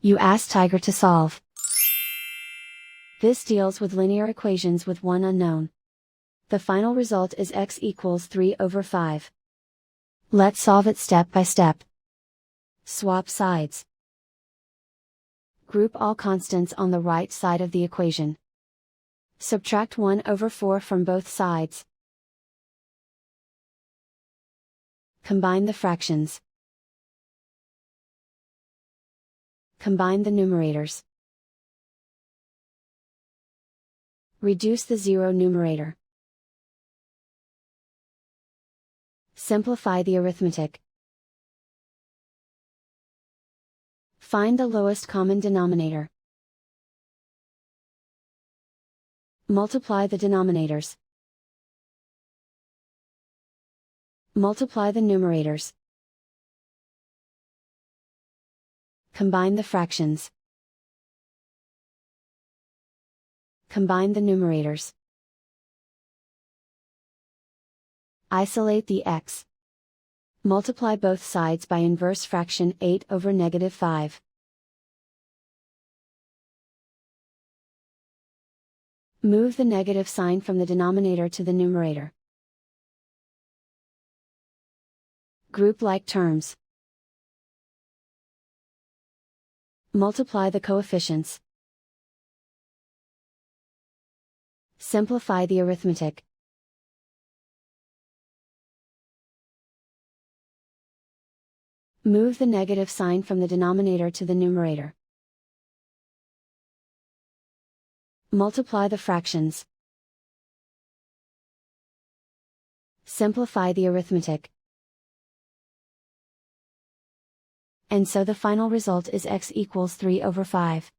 You ask Tiger to solve. This deals with linear equations with one unknown. The final result is x equals 3/5. Let's solve it step by step. Swap sides. Group all constants on the right side of the equation. Subtract 1/4 from both sides. Combine the fractions. Combine the numerators. Reduce the zero numerator. Simplify the arithmetic. Find the lowest common denominator. Multiply the denominators. Multiply the numerators. Combine the fractions. Combine the numerators. Isolate the x. Multiply both sides by inverse fraction 8/5. Move the negative sign from the denominator to the numerator. Group like terms. Multiply the coefficients. Simplify the arithmetic. Move the negative sign from the denominator to the numerator. Multiply the fractions. Simplify the arithmetic. And so the final result is x equals 3/5.